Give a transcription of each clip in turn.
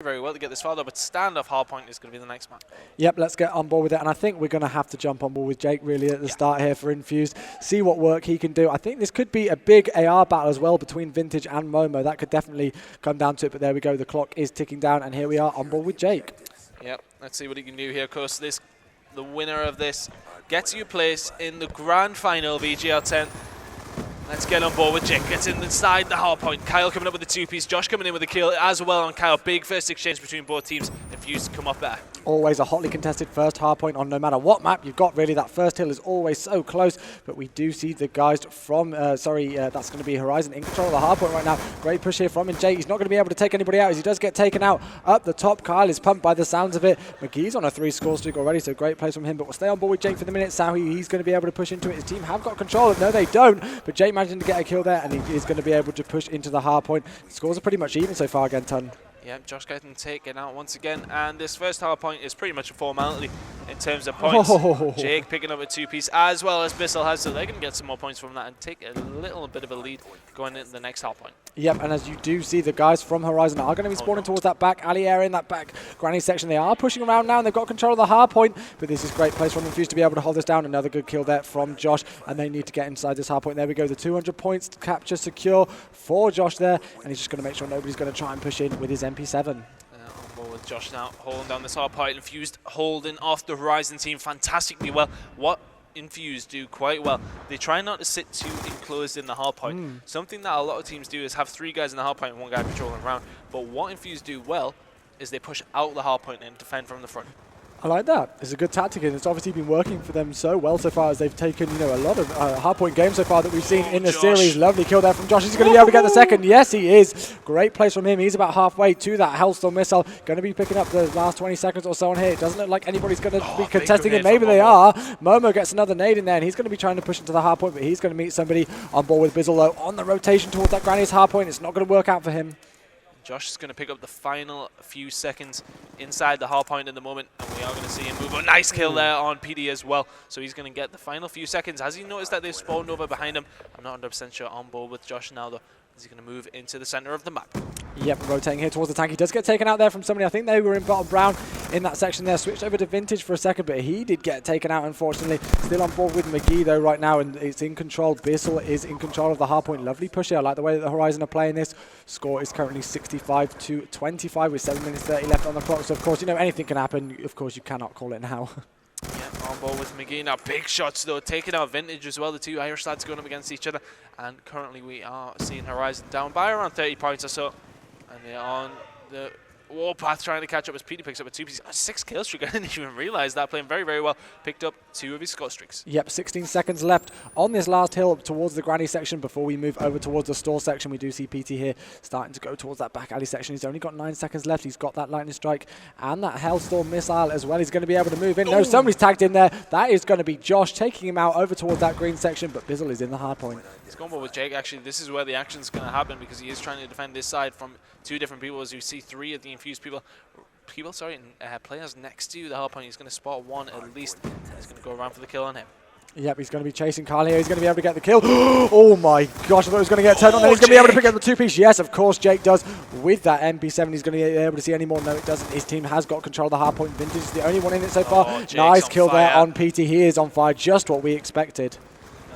very well to get this far though, but standoff hardpoint is going to be the next map. Yep, let's get on board with it, and I think we're going to have to jump on board with Jake really at the start here for Infused, see what work he can do. I think this could be a big AR battle as well between Vintage and Momo. That could definitely come down to it, but there we go. The clock is ticking down, and here we are on board with Jake. Yep, let's see what he can do here. Of course, the winner of this gets you a place in the grand final of EGL10. Let's get on board with Jake. Gets inside the hard point. Kyle coming up with the two-piece. Josh coming in with the kill as well on Kyle. Big first exchange between both teams. Infused to come up there. Always a hotly contested first hard point on no matter what map you've got, really. That first hill is always so close, but we do see the guys from, that's going to be Horizon in control of the hard point right now. Great push here from Jake. He's not going to be able to take anybody out as he does get taken out up the top. Kyle is pumped by the sounds of it. McGee's on a 3-score streak already, so great plays from him, but we'll stay on board with Jake for the minute. Sawi, he's going to be able to push into it. His team have got control. No, they don't, but Jake managing to get a kill there, and he is going to be able to push into the hard point. The scores are pretty much even so far again, Ton. Yeah, Josh getting taken out once again, and this first hard point is pretty much a formality in terms of points. Oh. Jake picking up a two-piece as well as Bissell has, so they're going to get some more points from that and take a little bit of a lead going into the next hard point. Yep, and as you do see, the guys from Horizon are going to be spawning towards that back alley area in that back granny section. They are pushing around now, and they've got control of the hard point, but this is great place from Infused to be able to hold this down. Another good kill there from Josh, and they need to get inside this hard point. There we go, the 200 points to capture secure for Josh there, and he's just going to make sure nobody's going to try and push in with his MP7. With Josh now holding down this hard point. Infused holding off the Horizon team fantastically well. What Infused do quite well, they try not to sit too enclosed in the hard point. Something that a lot of teams do is have 3 guys in the hard point and 1 guy patrolling around. But what Infused do well is they push out the hard point and defend from the front. I like that. It's a good tactic, and it's obviously been working for them so well so far as they've taken, a lot of hardpoint games so far that we've seen in the series. Lovely kill there from Josh. He's going to be able to get the second. Yes, he is. Great place from him. He's about halfway to that Hellstorm missile. Going to be picking up the last 20 seconds or so on here. It doesn't look like anybody's going to be contesting it. Maybe they are. Momo gets another nade in there, and he's going to be trying to push into the hardpoint, but he's going to meet somebody on board with Bizzle, though, on the rotation towards that Granny's hardpoint. It's not going to work out for him. Josh is going to pick up the final few seconds inside the hard point in the moment, and we are going to see him move. A nice kill there on PD as well, so he's going to get the final few seconds. Has he noticed that they've spawned over behind him? I'm not 100% sure on board with Josh now, though. Is he going to move into the center of the map? Yep, rotating here towards the tank. He does get taken out there from somebody. I think they were in bottom brown in that section there. Switched over to Vintage for a second, but he did get taken out, unfortunately. Still on board with McGee, though, right now, and it's in control. Bissell is in control of the hardpoint. Lovely push here. I like the way that the Horizon are playing this. Score is currently 65-25 with 7 minutes 30 left on the clock. So, of course, anything can happen. Of course, you cannot call it now. Yeah, on board with McGee now. Big shots, though, taking out Vintage as well. The 2 Irish lads going up against each other. And currently we are seeing Horizon down by around 30 points or so. And they're on the warpath trying to catch up as Petey picks up a 2-piece. 6 kill streak. I didn't even realize that. Playing very, very well. Picked up 2 of his score streaks. Yep, 16 seconds left on this last hill towards the granny section before we move over towards the store section. We do see PT here starting to go towards that back alley section. He's only got 9 seconds left. He's got that lightning strike and that Hellstorm missile as well. He's going to be able to move in. No, somebody's tagged in there. That is going to be Josh taking him out over towards that green section, but Bizzle is in the hard point. He's going forward with Jake. Actually, this is where the action's going to happen because he is trying to defend this side from 2 different people. As you see 3 of the Infused players next to the hard point. He's going to spot 1 at least. He's going to go around for the kill on him. Yep, he's going to be chasing Kyle here. He's going to be able to get the kill. Oh my gosh, I thought he was going to get turned on. Then he's going to be able to pick up the 2-piece. Yes, of course, Jake does. With that MP7, he's going to be able to see any more. No, it doesn't. His team has got control of the hard point. Vintage is the only one in it so far. Nice kill there on PT. He is on fire, just what we expected.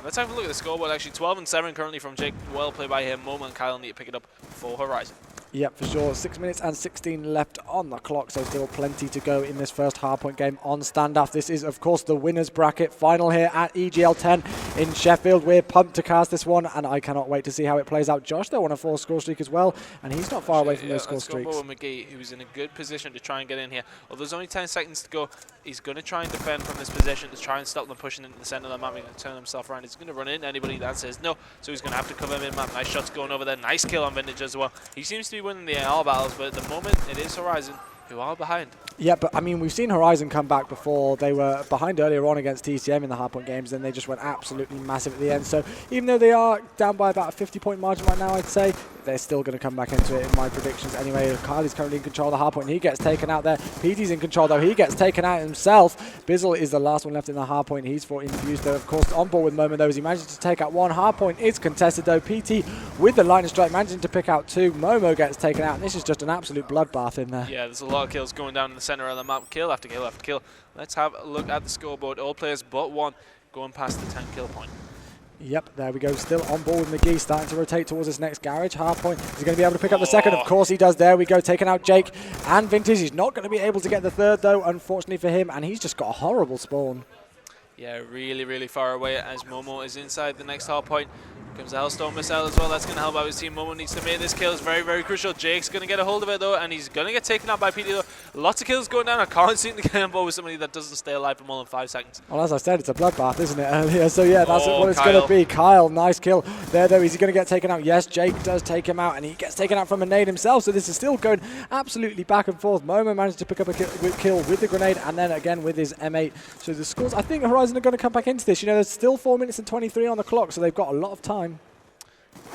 Let's have a look at the scoreboard. Actually, 12-7 currently from Jake. Well played by him. Momo and Kyle need to pick it up for Horizon. Yep, for sure. 6 minutes and 16 left on the clock, so still plenty to go in this first hardpoint game on standoff. This is, of course, the winner's bracket final here at EGL10 in Sheffield. We're pumped to cast this one, and I cannot wait to see how it plays out. Josh, though, on a 4-score streak as well, and he's not far away from those score streaks. With McGee, who's in a good position to try and get in here. Although there's only 10 seconds to go, he's going to try and defend from this position to try and stop them pushing into the center of the map. He's going to turn himself around. He's going to run in anybody that says no, so he's going to have to cover him in map. Nice shots going over there. Nice kill on Vintage as well. He seems to be winning the AR battle, but at the moment it is Horizon who are behind. Yeah, but I mean, we've seen Horizon come back before. They were behind earlier on against TCM in the hardpoint games, and they just went absolutely massive at the end. So even though they are down by about a 50-point margin right now, I'd say, they're still going to come back into it in my predictions anyway. Kylie's currently in control of the hardpoint, and he gets taken out there. PT's in control, though. He gets taken out himself. Bizzle is the last one left in the hardpoint. He's for Infused, though, of course, on board with Momo, though, as he manages to take out one. Hardpoint is contested, though. PT with the lightning strike, managing to pick out two. Momo gets taken out, and this is just an absolute bloodbath in there. Yeah, there's a lot of kills going down in the center of the map. Kill after kill after kill. Let's have a look at the scoreboard. All players but one going past the 10 kill point. Yep, there we go. Still on board with McGee, starting to rotate towards his next garage. Hardpoint. Is he going to be able to pick up the second? Of course he does. There we go. Taking out Jake and Vintage. He's not going to be able to get the third, though, unfortunately for him. And he's just got a horrible spawn. Yeah, really, really far away as Momo is inside the next hardpoint. Comes the Hellstone missile as well. That's going to help out his team. Momo needs to make this kill. It's very, very crucial. Jake's going to get a hold of it, though, and he's going to get taken out by PD, though. Lots of kills going down. I can't seem to get on board with somebody that doesn't stay alive for more than 5 seconds. Well, as I said, it's a bloodbath, isn't it, earlier? So, yeah, that's what it's going Kyle. to be. Kyle, nice kill there, though. Is he going to get taken out? Yes, Jake does take him out, and he gets taken out from a nade himself. So this is still going absolutely back and forth. Momo managed to pick up a kill with the grenade, and then again with his M8. So the scores, I think Horizon are going to come back into this. You know, there's still 4 minutes and 23 on the clock, so they've got a lot of time.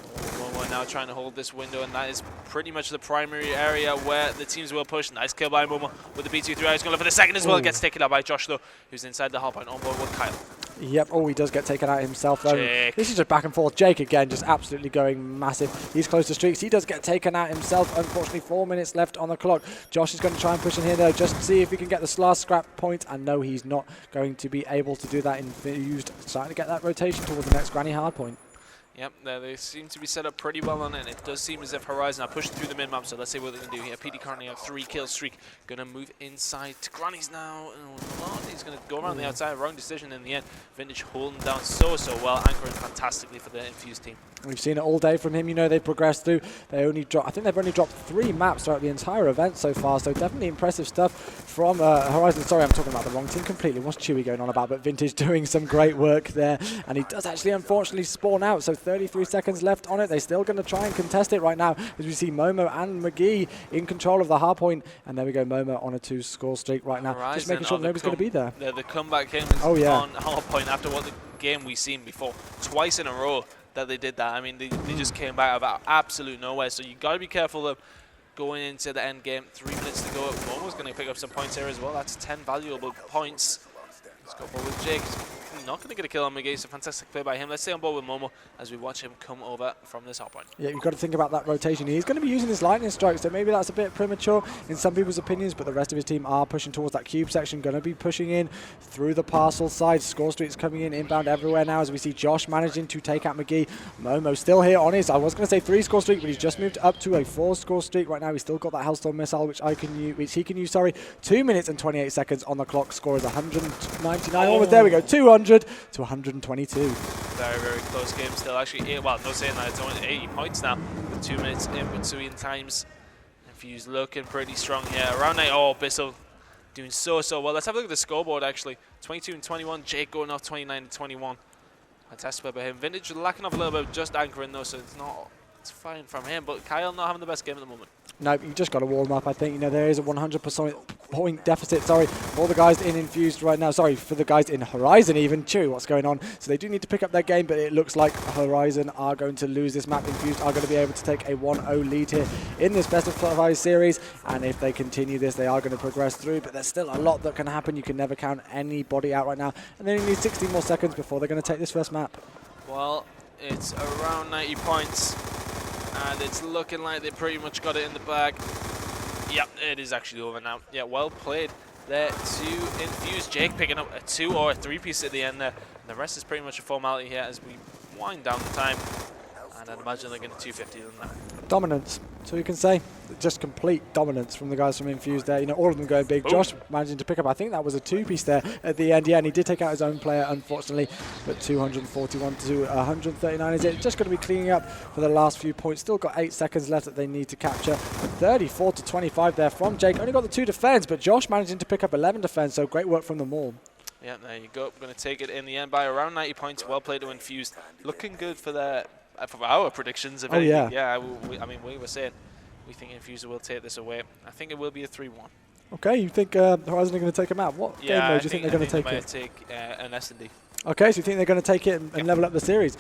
Momo now trying to hold this window, and that is pretty much the primary area where the teams will push. Nice kill by Momo with the B2-3. He's going to look for the second as well. Gets taken out by Josh, though, who's inside the hardpoint on board with Kyle. Yep, he does get taken out himself, though. Jake. This is just back and forth. Jake, again, just absolutely going massive. He's close to streaks. He does get taken out himself. Unfortunately, 4 minutes left on the clock. Josh is going to try and push in here, though, just to see if he can get this last scrap point. And no, he's not going to be able to do that. Infused, starting to get that rotation towards the next granny hardpoint. Yep, they seem to be set up pretty well on it. It does seem as if Horizon are pushing through the mid-map, so let's see what they can do here. PD currently on a 3-kill streak. Going to move inside to Granny's now. He's going to go around the outside. Wrong decision in the end. Vintage holding down so well, anchoring fantastically for the Infused team. We've seen it all day from him. You know, they've progressed through. They only I think they've only dropped 3 maps throughout the entire event so far, so definitely impressive stuff from Horizon. Sorry, I'm talking about the wrong team completely. What's Chewy going on about? But Vintage doing some great work there, and he does actually unfortunately spawn out, so 33 seconds left on it. They're still going to try and contest it right now, as we see Momo and McGee in control of the hardpoint, and there we go, Momo on a 2-score streak right now. Horizon just making sure nobody's going to be there. The comeback came on hardpoint after what the game we've seen before. Twice in a row that they did that. I mean, they just came back out of absolute nowhere, so you got to be careful of going into the end game. 3 minutes to go. Momo's going to pick up some points here as well. That's 10 valuable points. Let's go forward with Jake. Not going to get a kill on McGee. It's a fantastic play by him. Let's stay on board with Momo as we watch him come over from this hardpoint. Yeah, you've got to think about that rotation. He's going to be using his lightning strike, so maybe that's a bit premature in some people's opinions, but the rest of his team are pushing towards that cube section, going to be pushing in through the parcel side. Score streaks coming in, inbound everywhere now, as we see Josh managing to take out McGee. Momo still here on his, I was going to say 3-score streak, but he's just moved up to a 4-score streak right now. He's still got that Hellstorm missile, which he can use, 2 minutes and 28 seconds on the clock. Score is 199. Almost there we go, 200 to 122. Very, very close game still. Actually, well, no saying that, it's only 80 points now with 2 minutes in between times. Infused looking pretty strong here. Around 9, Bissell doing so well. Let's have a look at the scoreboard, actually. 22 and 21. Jake going off 29 and 21. Fantastic play by him. Vintage lacking off a little bit of just anchoring, though, so it's fine from him. But Kyle not having the best game at the moment. No, you just got to warm up. I think, you know, there is a 100% point deficit, for the guys in Infused right now. Sorry, for the guys in Horizon even. Chewy, what's going on? So they do need to pick up their game, but it looks like Horizon are going to lose this map. Infused are going to be able to take a 1-0 lead here in this best of 5 series. And if they continue this, they are going to progress through. But there's still a lot that can happen. You can never count anybody out right now. And they only need 16 more seconds before they're going to take this first map. Well, it's around 90 points. And it's looking like they pretty much got it in the bag. Yep, it is actually over now. Yeah, well played there to Infuse. Jake picking up a 2 or a 3-piece at the end there. And the rest is pretty much a formality here as we wind down the time. And I'd imagine they're going to 250 than that. Dominance, so you can say. Just complete dominance from the guys from Infused there. You know, all of them going big. Boom. Josh managing to pick up, I think that was a 2-piece there at the end. Yeah, and he did take out his own player, unfortunately. But 241 to 139 is it. Just going to be cleaning up for the last few points. Still got 8 seconds left that they need to capture. 34 to 25 there from Jake. Only got the 2 defense, but Josh managing to pick up 11 defense. So great work from them all. Yeah, there you go. We're going to take it in the end by around 90 points. Well played to Infused. Looking good for our predictions. If anything. yeah. Yeah, I mean, we were saying we think Infused will take this away. I think it will be a 3-1. Okay, you think Horizon are going to take them out? What game mode do you think they're going to take it? They might take an S&D. Okay, so you think they're going to take it and level up the series?